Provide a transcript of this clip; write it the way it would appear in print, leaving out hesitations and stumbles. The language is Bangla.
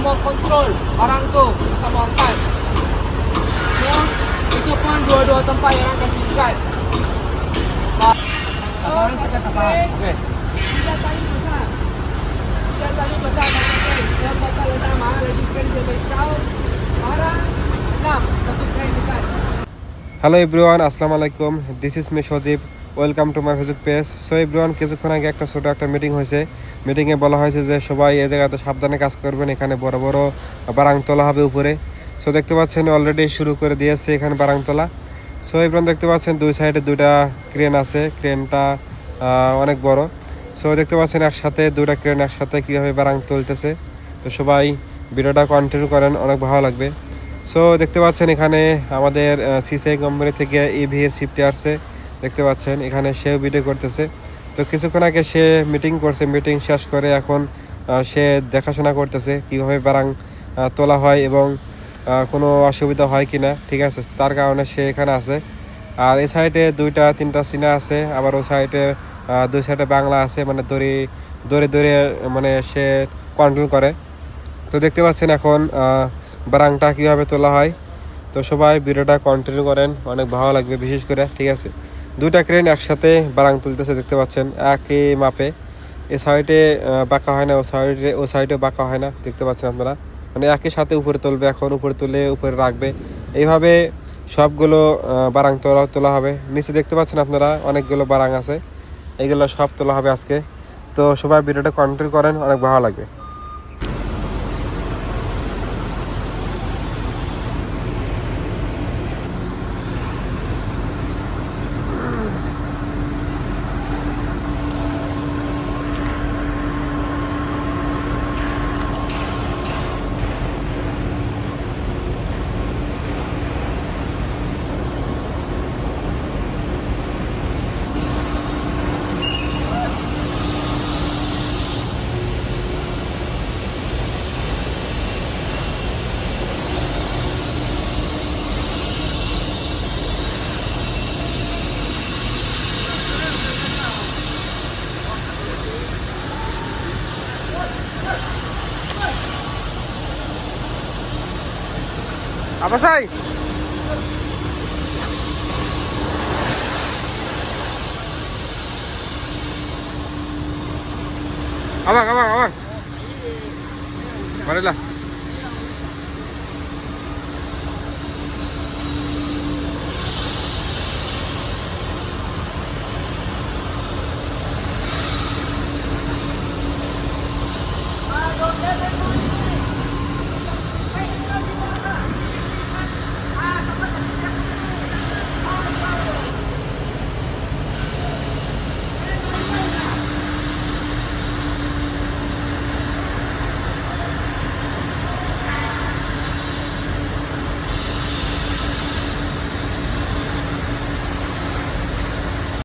mau kontrol barang tuh bisa mau angkat. Ya, itu pun dua-dua tempat yang kasih ikat. Sekarang kita apa? Oke. Tiga tali besar. Tiga tali besar satu tray. Saya bakal letak mahal lagi sekali dia beritahu. Barang 6 satu tray ikat. Hello everyone, আসসালামু আলাইকুম। This is me Sajib. Welcome to my Facebook page. So everyone, কিছুক্ষণ আগে একটা ছোটো একটা মিটিং হয়েছে। মিটিংয়ে বলা হয়েছে যে সবাই এই জায়গাতে সাবধানে কাজ করবেন, এখানে বড় বড় বারাং তোলা হবে উপরে। সো দেখতে পাচ্ছেন অলরেডি শুরু করে দিয়েছে এখানে বারাং তোলা। সো এভরিওয়ান দেখতে পাচ্ছেন দুই সাইডে দুইটা ক্রেন আছে, ক্রেনটা অনেক বড়। সো দেখতে পাচ্ছেন একসাথে দুইটা ক্রেন একসাথে কীভাবে বারাং তুলতেছে। তো সবাই ভিডিওটা কন্টিনিউ করেন, অনেক ভালো লাগবে। সো দেখতে পাচ্ছেন এখানে আমাদের সিসিআই কোম্পানি থেকে ইভি এর শিফটে আসছে, দেখতে পাচ্ছেন এখানে সেও ভিডিও করতেছে। তো কিছুক্ষণ আগে সে মিটিং করছে, মিটিং শেষ করে এখন সে দেখাশোনা করতেছে কীভাবে বারাং তোলা হয় এবং কোনো অসুবিধা হয় কি না, ঠিক আছে, তার কারণে সে এখানে আছে। আর এই সাইডে দুইটা তিনটা চীনা আছে, আবার ওই সাইডে দুই সাইডে বাংলা আছে, মানে দড়ি দড়ে দড়ে মানে সে কন্ট্রোল করে। তো দেখতে পাচ্ছেন এখন বারাংটা কীভাবে তোলা হয়। তো সবাই ভিডিওটা কন্টিনিউ করেন, অনেক ভালো লাগবে বিশেষ করে, ঠিক আছে। দুইটা ক্রেন একসাথে বারাং তুলতেছে, দেখতে পাচ্ছেন একই মাপে। এ সাইডে বাঁকা হয় না, ও সাইডে বাঁকা হয় না, দেখতে পাচ্ছেন আপনারা, মানে একই সাথে উপরে তুলবে, এখন উপরে তুলে উপরে রাখবে, এইভাবে সবগুলো বারাং তোলা হবে। নিচে দেখতে পাচ্ছেন আপনারা অনেকগুলো বারাং আছে, এইগুলো সব তোলা হবে আজকে। তো সবাই ভিডিওটা কন্টিনিউ করেন, অনেক ভালো লাগবে। Apa say? Abang. Marilah.